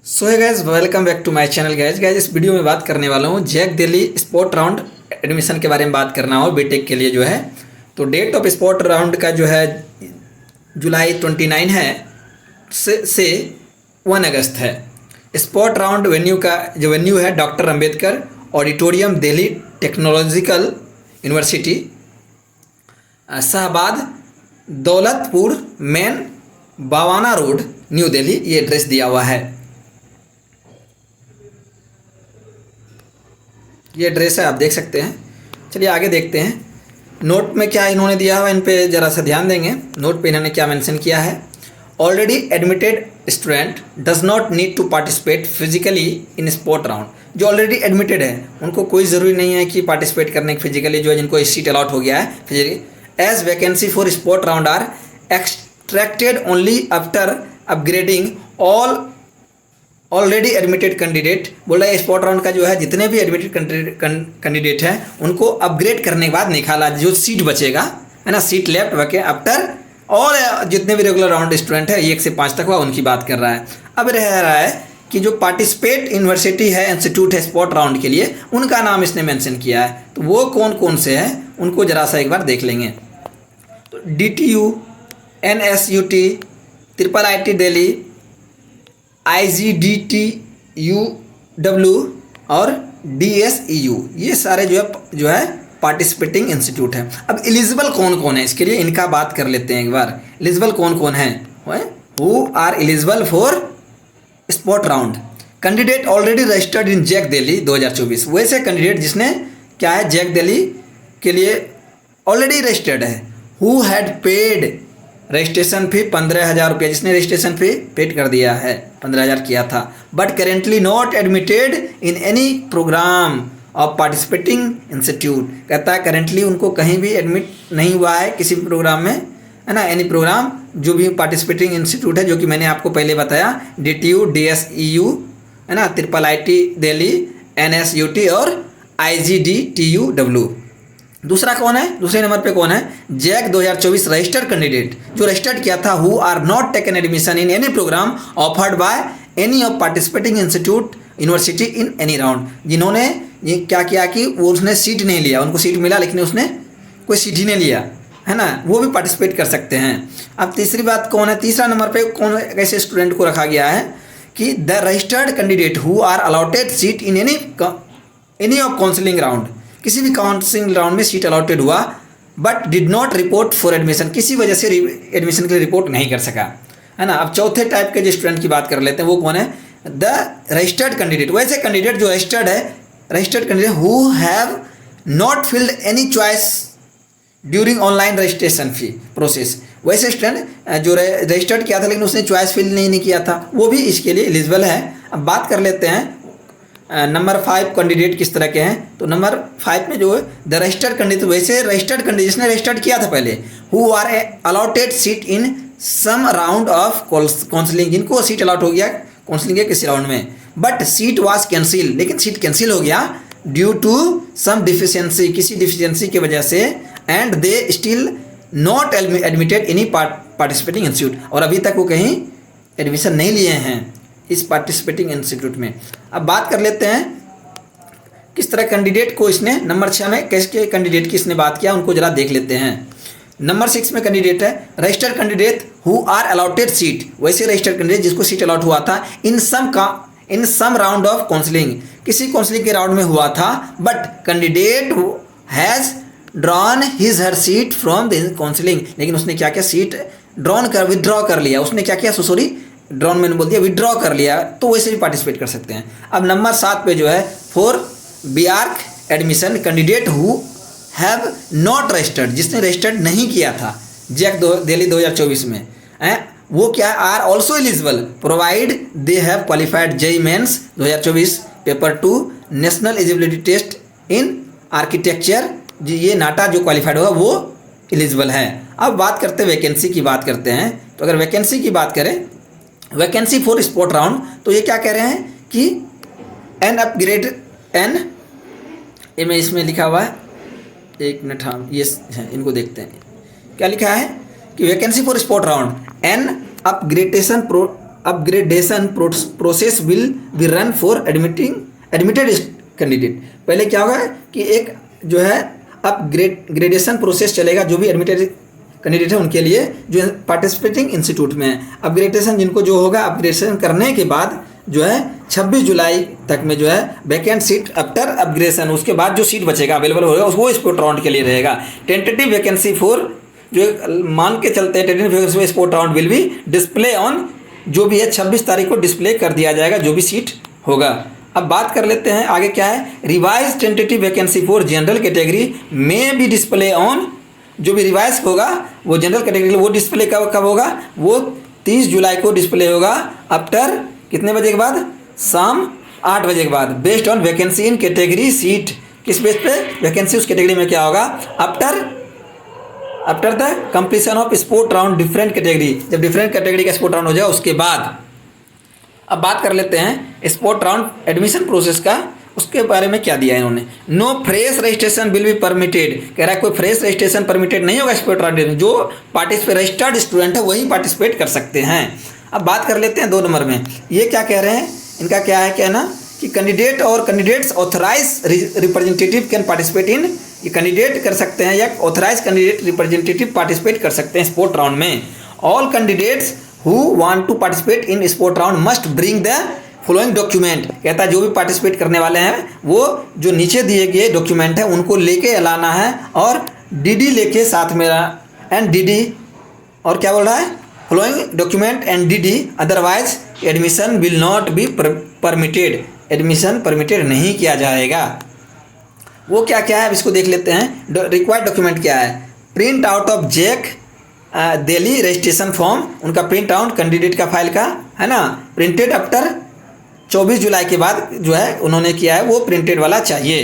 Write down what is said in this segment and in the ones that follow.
So hi guys, welcome back to my channel. Guys इस video में बात करने वाला हूँ JAC Delhi sport round admission के बारे में बात करना हो बीटेक के लिए जो है। तो डेट ऑफ स्पोर्ट राउंड का जो है जुलाई 29 है से 1 अगस्त है। स्पोर्ट राउंड वेन्यू का जो वेन्यू है doctor Ambedkar auditorium Delhi technological university Shahbad Daulatpur main Bawana road New Delhi, ये एड्रेस दिया हुआ है। ये एड्रेस है, आप देख सकते हैं। चलिए आगे देखते हैं नोट में क्या इन्होंने दिया हुआ, इन पे ज़रा सा ध्यान देंगे। नोट पे इन्होंने क्या मेंशन किया है। Already admitted student does not need to participate physically in sport round. जो ऑलरेडी एडमिटेड है उनको कोई ज़रूरी नहीं है कि पार्टिसिपेट करने फिजिकली, जो है जिनको सीट अलॉट हो गया है physically. As vacancy for sport round are extracted only after upgrading all already admitted candidate. बोल रहा है स्पोर्ट राउंड का जो है जितने भी एडमिटेड कैंडिडेट हैं उनको अपग्रेड करने के बाद निकाला, जो सीट बचेगा है ना, सीट लेफ्ट वके आफ्टर और जितने भी रेगुलर राउंड स्टूडेंट है 1 से 5 तक हुआ उनकी बात कर रहा है। अब रह रहा है कि जो पार्टिसिपेट यूनिवर्सिटी है, इंस्टीट्यूट है स्पोर्ट राउंड के लिए, उनका नाम इसने मेंशन किया है। तो वो कौन कौन से हैं उनको ज़रा सा एक बार देख लेंगे। तो DTU, NSUT, IIIT Delhi, IGDTUW और DSEU, ये सारे जो है पार्टिसिपेटिंग इंस्टीट्यूट है। अब एलिजिबल कौन कौन है इसके लिए इनका बात कर लेते हैं एक बार। एलिजिबल कौन कौन है, who are eligible for sport round. Candidate already registered in JAC Delhi 2024, वैसे कैंडिडेट जिसने क्या है जैक दिल्ली के लिए ऑलरेडी रजिस्टर्ड है। Who had paid registration fee 15,000 रुपया, जिसने रजिस्ट्रेशन फी पेड कर दिया है, 15,000 किया था। But currently not admitted in any programme of participating institute. कहता है करेंटली उनको कहीं भी एडमिट नहीं हुआ है किसी भी प्रोग्राम में, है ना। एनी प्रोग्राम जो भी पार्टिसिपेटिंग इंस्टीट्यूट है, जो कि मैंने आपको पहले बताया, DTU, DSEU है ना, IIIT दिल्ली, NSUT और IGDTUW। दूसरा कौन है, दूसरे नंबर पे कौन है, जैक 2024 रजिस्टर्ड कैंडिडेट, जो रजिस्टर्ड किया था। Who are not taken admission in any programme offered by any of participating institute university in any round. जिन्होंने ये क्या किया कि वो उसने सीट नहीं लिया, उनको सीट मिला लेकिन उसने कोई सीट ही नहीं लिया, है ना, वो भी पार्टिसिपेट कर सकते हैं। अब तीसरी बात कौन है, तीसरा नंबर पे कौन ऐसे स्टूडेंट को रखा गया है कि the registered candidate who are allotted seat in any of counselling round. किसी भी काउंसलिंग राउंड में सीट अलॉटेड हुआ but did not report for admission, किसी वजह से एडमिशन के लिए रिपोर्ट नहीं कर सका, है ना। अब चौथे टाइप के जो स्टूडेंट की बात कर लेते हैं, वो कौन है, द रजिस्टर्ड कैंडिडेट। वैसे कैंडिडेट जो रजिस्टर्ड है, registered candidate who have not filled any choice during online registration fee process. वैसे स्टूडेंट जो रजिस्टर्ड किया था लेकिन उसने चॉइस फिल नहीं किया था, वो भी इसके लिए एलिजिबल है। अब बात कर लेते हैं नंबर 5 कैंडिडेट किस तरह के हैं। तो नंबर 5 में जो है द रजिस्टर्ड कैंडिडेट, वैसे रजिस्टर्ड कैंडिडेट जिसने रजिस्टर्ड किया था पहले, who are allotted seat in some round of counselling, जिनको सीट अलॉट हो गया काउंसलिंग के किसी राउंड में, बट सीट वाज कैंसिल, लेकिन सीट कैंसिल हो गया ड्यू टू सम डिफिशियंसी, किसी डिफिशियंसी की वजह से, and they still not admitted any participating institute, और अभी तक वो कहीं एडमिशन नहीं लिए हैं इस पार्टिसिपेटिंग इंस्टीट्यूट में। अब बात कर लेते हैं किस तरह कैंडिडेट को इसने नंबर 6 में कैसे कैंडिडेट की इसने बात किया, उनको जरा देख लेते हैं। नंबर 6 में कैंडिडेट है registered candidate who are allotted seat. वैसे रजिस्टर्ड कैंडिडेट जिसको सीट अलॉट हुआ था in some round of counselling, किसी काउंसलिंग के राउंड में हुआ था, but candidate has drawn his her seat from the counselling, लेकिन उसने क्या किया, सीट विदड्रॉ कर लिया। उसने क्या किया, सॉरी ड्रॉन मैंने बोल दिया, विड्रॉ कर लिया, तो वैसे भी पार्टिसिपेट कर सकते हैं। अब नंबर 7 पे जो है for B.Arch admission candidate who have not registered, जिसने रजिस्टर्ड नहीं किया था जैक दिल्ली 2024 में, वो क्या are also eligible provide they have qualified JEE mains 2024 paper 2 national eligibility test in architecture. ये नाटा जो क्वालिफाइड होगा वो एलिजिबल है। अब बात करते हैं वैकेंसी की बात करते हैं। तो अगर वैकेंसी की बात करें, वैकेंसी फॉर स्पोर्ट राउंड, तो ये क्या कह रहे हैं कि एन अपग्रेड एन में इसमें लिखा हुआ है, एक मिनट, हाँ ये इनको देखते हैं क्या लिखा है कि vacancy for sport round and upgradation upgradation process will be run for admitted candidate. पहले क्या होगा कि एक जो है अपग्रेडेशन प्रोसेस चलेगा, जो भी एडमिटेड कैंडिडेट है उनके लिए जो है पार्टिसिपेटिंग इंस्टीट्यूट में। अपग्रेडेशन जिनको जो होगा, अपग्रेडेशन करने के बाद जो है 26 जुलाई तक में जो है वैकेंट सीट आफ्टर अपग्रेडेशन, उसके बाद जो सीट बचेगा अवेलेबल होगा वो स्पोर्ट राउंड के लिए रहेगा। टेंटेटिव वैकेंसी फॉर जो मान के चलते हैं tentative vacancy sport round will be display on, जो भी है 26 तारीख को डिस्प्ले कर दिया जाएगा जो भी सीट होगा। अब बात कर लेते हैं आगे क्या है, revise tentative vacancy for general category में भी डिस्प्ले ऑन, जो भी रिवाइज होगा वो जनरल कैटेगरी वो डिस्प्ले कब होगा, वो 30 जुलाई को डिस्प्ले होगा आफ्टर कितने बजे के बाद, शाम 8 बजे के बाद, based on vacancy in category seat. किस बेस पे वैकेंसी उस कैटेगरी में क्या होगा, after the completion of sport round different category, जब डिफरेंट कैटेगरी का स्पोर्ट राउंड हो जाए उसके बाद। अब बात कर लेते हैं स्पोर्ट राउंड एडमिशन प्रोसेस का, उसके बारे में क्या दिया है इन्होंने। No fresh registration will be permitted, कह रहा है कोई फ्रेश रजिस्ट्रेशन परमिटेड नहीं होगा स्पोर्ट राउंड में, जो पार्टिसिपेट रजिस्टर्ड स्टूडेंट है वही पार्टिसिपेट कर सकते हैं। अब बात कर लेते हैं 2 नंबर में, ये क्या कह रहे हैं, इनका क्या है कहना कि कैंडिडेट और candidates authorise representative can participate in, ये कैंडिडेट कर सकते हैं या ऑथराइज कैंडिडेट रिप्रेजेंटेटिव पार्टिसिपेट कर सकते हैं स्पोर्ट राउंड में। All candidates who want to participate in sport round must bring the following document, कहता है जो भी पार्टिसिपेट करने वाले हैं वो जो नीचे दिए गए डॉक्यूमेंट है उनको लेके लाना है, और डीडी लेके साथ में एंड डीडी, और क्या बोल रहा है, following document and DD, otherwise admission will not be permitted, admission permitted नहीं किया जाएगा। वो क्या क्या है अब इसको देख लेते हैं। रिक्वायर्ड डॉक्यूमेंट क्या है, print out of JAC Delhi registration form, उनका प्रिंट आउट कैंडिडेट का फाइल का है ना, प्रिंटेड आफ्टर 24 जुलाई के बाद जो है उन्होंने किया है वो प्रिंटेड वाला चाहिए,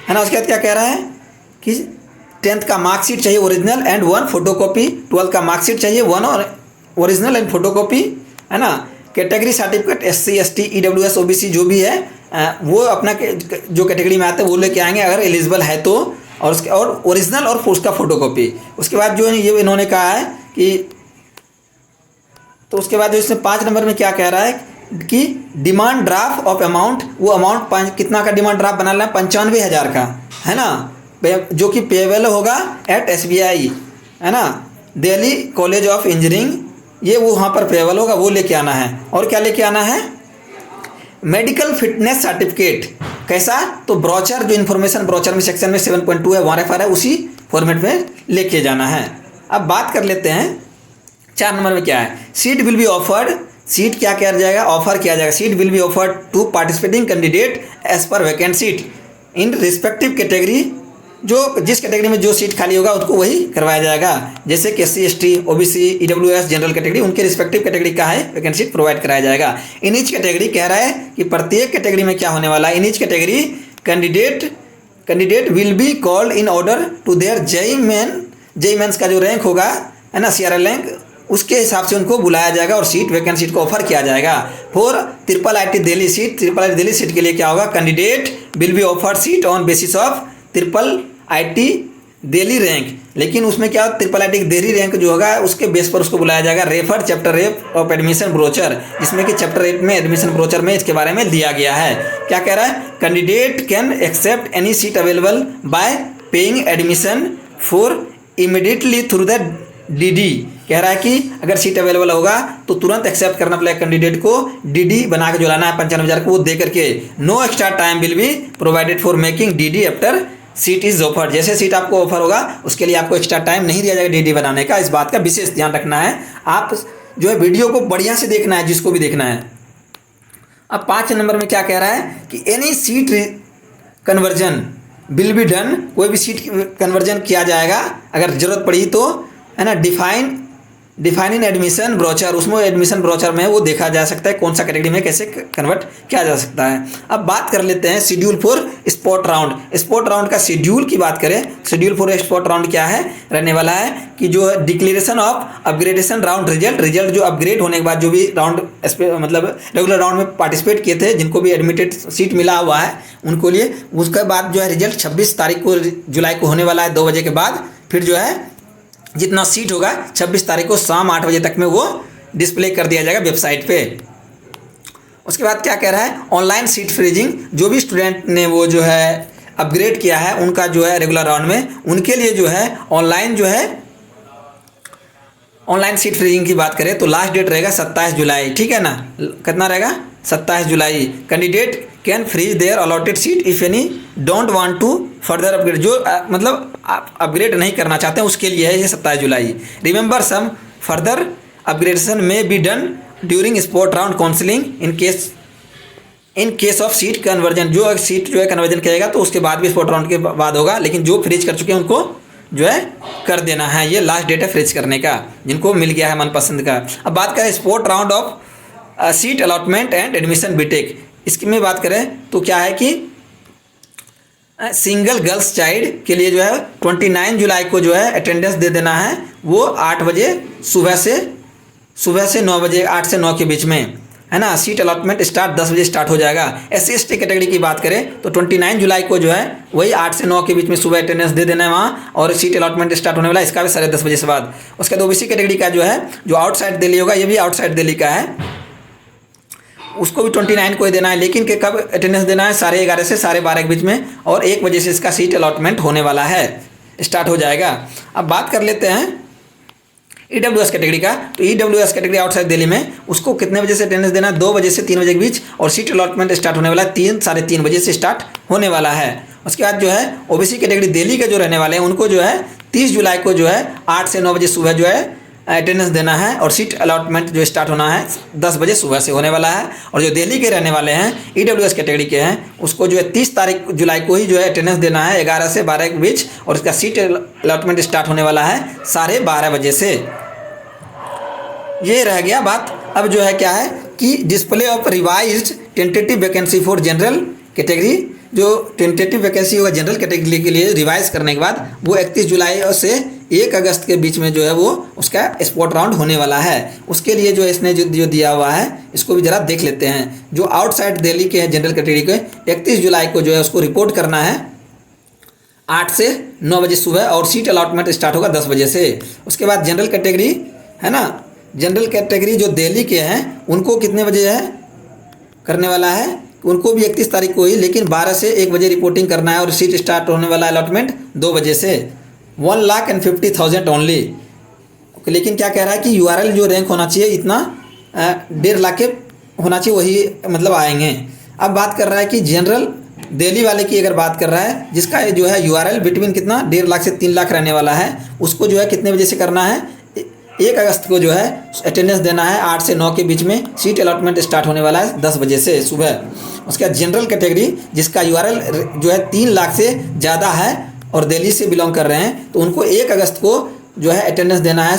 है ना। उसके बाद क्या कह रहा है कि 10th का मार्कशीट चाहिए ओरिजिनल एंड 1 फोटोकॉपी, 12th का मार्कशीट चाहिए 1 और ओरिजिनल एंड फोटोकॉपी, है ना। Category certificate SC ST EWS OBC जो भी है वो अपना जो कैटेगरी में आते हैं वो लेके आएंगे अगर एलिजिबल है तो, और उसके और ओरिजिनल और उसका फोटोकॉपी। उसके बाद जो ये इन्होंने कहा है कि, तो उसके बाद जो इसमें 5 नंबर में क्या कह रहा है कि डिमांड ड्राफ्ट ऑफ अमाउंट, वो अमाउंट कितना का डिमांड ड्राफ्ट बनाना है, 95,000 का, है ना, जो कि पेवेबल होगा एट SBI, है ना, दिल्ली कॉलेज ऑफ इंजीनियरिंग, ये वो वहाँ पर पेवेबल होगा, वो लेके आना है। और क्या लेके आना है, मेडिकल फिटनेस सर्टिफिकेट, कैसा, तो ब्रोचर जो इन्फॉर्मेशन ब्रोचर में सेक्शन में 7.2 है वहाँ रेफर है, उसी फॉर्मेट में लेके जाना है। अब बात कर लेते हैं 4 नंबर में क्या है, seat will be offered, seat क्या किया जाएगा, ऑफर किया जाएगा, seat will be offered to participating candidate as per vacant seat in respective category, जो जिस कैटेगरी में जो सीट खाली होगा उसको वही करवाया जाएगा, जैसे कि SC ST OBC EWS general category, उनके रिस्पेक्टिव कैटेगरी का है वैकेंट सीट प्रोवाइड कराया जाएगा। इन ईच कैटेगरी कह रहा है कि प्रत्येक कैटेगरी में क्या होने वाला है, in each category candidate will be called in order to their JEE Mains का जो रैंक होगा, है ना, CRL रैंक, उसके हिसाब से उनको बुलाया जाएगा और सीट वैकेंट सीट को ऑफर किया जाएगा। For IIIT Delhi seat, IIIT Delhi seat के लिए क्या होगा, candidate will be offered seat on basis of IIIT Delhi rank, लेकिन उसमें क्या IIIT दिल्ली रैंक जो होगा उसके बेस पर उसको बुलाया जाएगा। Refer chapter 8 of admission brochure, जिसमें कि चैप्टर 8 में एडमिशन ब्रोचर में इसके बारे में दिया गया है। क्या कह रहा है, candidate can accept any seat available by paying admission for immediately through the DD, कह रहा है कि अगर सीट अवेलेबल होगा तो तुरंत एक्सेप्ट करना पड़ेगा कैंडिडेट को, DD बना के जो लाना है 95,000 को वो दे करके। No extra time will be provided for making DD after seat is offer, जैसे सीट आपको ऑफर होगा उसके लिए आपको एक्स्ट्रा टाइम नहीं दिया जाएगा DD बनाने का, इस बात का विशेष ध्यान रखना है। आप जो है वीडियो को बढ़िया से देखना है जिसको भी देखना है। अब 5 नंबर में क्या कह रहा है कि any seat conversion will be done, कोई भी सीट कन्वर्जन किया जाएगा अगर जरूरत पड़ी तो, है ना। डिफाइन इन एडमिशन ब्रोचर, उसमें एडमिशन ब्रोचर में वो देखा जा सकता है कौन सा कैटेगरी में कैसे कन्वर्ट किया जा सकता है। अब बात कर लेते हैं schedule for sport round. Sport round का शेड्यूल की बात करें, शेड्यूल फॉर स्पोर्ट राउंड क्या है, रहने वाला है कि जो declaration of upgradation round result जो अपग्रेड होने के बाद जो भी राउंड मतलब रेगुलर राउंड में पार्टिसिपेट किए थे, जिनको भी एडमिटेड सीट मिला हुआ है उनको लिए, उसके बाद जो है रिजल्ट 26 तारीख को जुलाई को होने वाला है 2 बजे के बाद। फिर जो है जितना सीट होगा 26 तारीख को शाम 8 बजे तक में वो डिस्प्ले कर दिया जाएगा वेबसाइट पे। उसके बाद क्या कह रहा है, ऑनलाइन सीट फ्रीजिंग, जो भी स्टूडेंट ने वो जो है अपग्रेड किया है उनका जो है रेगुलर राउंड में, उनके लिए जो है ऑनलाइन जो है ऑनलाइन सीट फ्रीजिंग की बात करें तो लास्ट डेट रहेगा 27 जुलाई, ठीक है ना। कितना रहेगा, 27 जुलाई। Candidate can freeze their allotted seat if any don't want to further upgrade, जो मतलब आप अपग्रेड नहीं करना चाहते हैं उसके लिए है ये 27 जुलाई। रिमेंबर सम फर्दर अपग्रेडेशन में be done during sport round counselling in case of seat conversion, जो सीट जो है कन्वर्जन करेगा तो उसके बाद भी स्पोर्ट राउंड के बाद होगा, लेकिन जो फ्रीज कर चुके हैं उनको जो है कर देना है। ये लास्ट डेट है फ्रीज करने का, जिनको मिल गया है मनपसंद का। अब बात करें spot round of seat allotment and admission BTech, इसकी में बात करें तो क्या है कि सिंगल गर्ल्स चाइल्ड के लिए जो है 29 जुलाई को जो है अटेंडेंस दे देना है, वो 8 बजे सुबह से 9 बजे, 8 से 9 के बीच में, है ना। सीट अलॉटमेंट स्टार्ट 10 बजे स्टार्ट हो जाएगा। SC/ST कैटेगरी की बात करें तो 29 जुलाई को जो है वही 8 से 9 के बीच में सुबह अटेंडेंस दे देना है वहाँ, और सीट अलॉटमेंट स्टार्ट होने वाला है इसका भी 10:30 बजे से बाद। उसके बाद OBC कैटेगरी का जो है जो आउटसाइड दिल्ली होगा, ये भी आउटसाइड दिल्ली का है, उसको भी 29 को ही देना है, लेकिन कि कब अटेंडेंस देना है 11:30 से 12:30 के बीच में, और 1 बजे से इसका सीट अलॉटमेंट होने वाला है, स्टार्ट हो जाएगा। अब बात कर लेते हैं EWS कैटेगरी का, तो EWS कैटेगरी आउटसाइड दिल्ली में उसको कितने बजे से अटेंडेंस देना है, 2 बजे से 3 बजे के बीच, और सीट अलॉटमेंट स्टार्ट होने वाला है 3 साढ़े 3 बजे से स्टार्ट होने वाला है। उसके बाद जो है OBC कैटेगरी दिल्ली के जो रहने वाले हैं उनको जो है 30 जुलाई को जो है 8 से 9 बजे सुबह जो है अटेंडेंस देना है, और सीट अलॉटमेंट जो स्टार्ट होना है 10 बजे सुबह से होने वाला है। और जो दिल्ली के रहने वाले हैं EWS कैटेगरी के हैं उसको जो है 30 जुलाई को ही जो है अटेंडेंस देना है 11 से 12 के बीच, और इसका सीट अलॉटमेंट स्टार्ट होने वाला है 12:30 बजे से। ये रह गया बात। अब जो है क्या है कि display of revised tentative vacancy for general category, जो टेंटेटिव वैकेंसी होगा जनरल कैटेगरी के लिए रिवाइज करने के बाद वो 31 जुलाई से 1 अगस्त के बीच में जो है वो उसका स्पोर्ट राउंड होने वाला है। उसके लिए जो इसने जो दिया हुआ है इसको भी ज़रा देख लेते हैं। जो आउटसाइड दिल्ली के हैं जनरल कैटेगरी के 31 जुलाई को जो है उसको रिपोर्ट करना है 8 से 9 बजे सुबह, और सीट अलॉटमेंट स्टार्ट होगा 10 बजे से। उसके बाद जनरल कैटेगरी है ना, जनरल कैटेगरी जो दिल्ली के हैं उनको कितने बजे है करने वाला है, उनको भी 31 तारीख को ही, लेकिन 12 से 1 बजे रिपोर्टिंग करना है, और सीट स्टार्ट होने वाला अलॉटमेंट 2 बजे से। 1,50,000 ओनली। लेकिन क्या कह रहा है कि URL जो रैंक होना चाहिए इतना 1.5 लाख के होना चाहिए, वही मतलब आएंगे। अब बात कर रहा है कि जनरल दिल्ली वाले की अगर बात कर रहा है जिसका जो है URL बिटवीन कितना 1.5 लाख से 3 लाख रहने वाला है, उसको जो है कितने बजे से करना है, 1 अगस्त को जो है अटेंडेंस देना है 8 से 9 के बीच में। सीट अलॉटमेंट स्टार्ट होने वाला है 10 बजे से सुबह। उसके बाद जनरल कैटेगरी जिसका URL जो है 3 लाख से ज़्यादा है और दिल्ली से बिलोंग कर रहे हैं, तो उनको 1 अगस्त को जो है अटेंडेंस देना है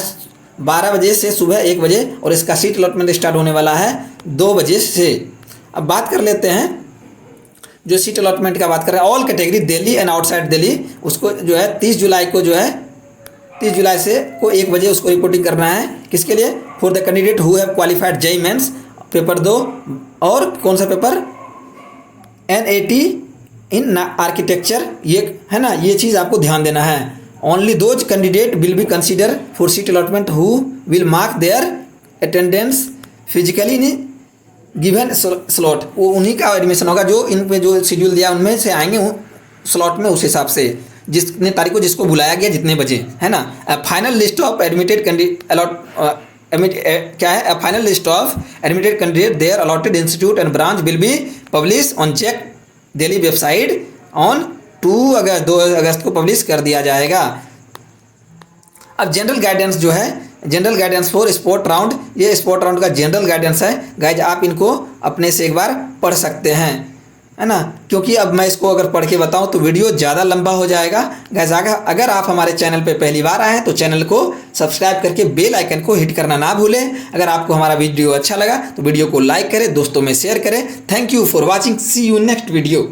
12 बजे से सुबह 1 बजे, और इसका सीट अलॉटमेंट स्टार्ट होने वाला है 2 बजे से। अब बात कर लेते हैं जो सीट अलॉटमेंट का बात कर रहे हैं all category Delhi and outside Delhi, उसको जो है 30 जुलाई को जो है 30 जुलाई से को 1 बजे उसको रिपोर्टिंग करना है। किसके लिए, for the candidate who have qualified JEE Mains paper 2, और कौन सा पेपर NAT इन आर्किटेक्चर, ये है ना, ये चीज़ आपको ध्यान देना है। Only those candidate will be consider for seat allotment who will mark their attendance physically in given slot, वो उन्हीं का एडमिशन होगा जो इन पे जो शेड्यूल दिया उनमें से आएंगे स्लॉट में, उस हिसाब से जितने तारीख को जिसको बुलाया गया जितने बजे, है ना। फाइनल लिस्ट ऑफ एडमिटेड क्या है, final list of admitted candidate their allotted institute and branch will be publish on JAC Delhi website on 2 अगस्त को पब्लिश कर दिया जाएगा। अब जनरल गाइडेंस जो है, general guidance for sport round, ये स्पोर्ट राउंड का जनरल गाइडेंस है गाइज, आप इनको अपने से एक बार पढ़ सकते हैं, है ना, क्योंकि अब मैं इसको अगर पढ़ के बताऊं तो वीडियो ज़्यादा लंबा हो जाएगा। गाइज अगर आप हमारे चैनल पे पहली बार आए हैं तो चैनल को सब्सक्राइब करके बेल आइकन को हिट करना ना भूलें। अगर आपको हमारा वीडियो अच्छा लगा तो वीडियो को लाइक करें, दोस्तों में शेयर करें। Thank you for watching, see you next video.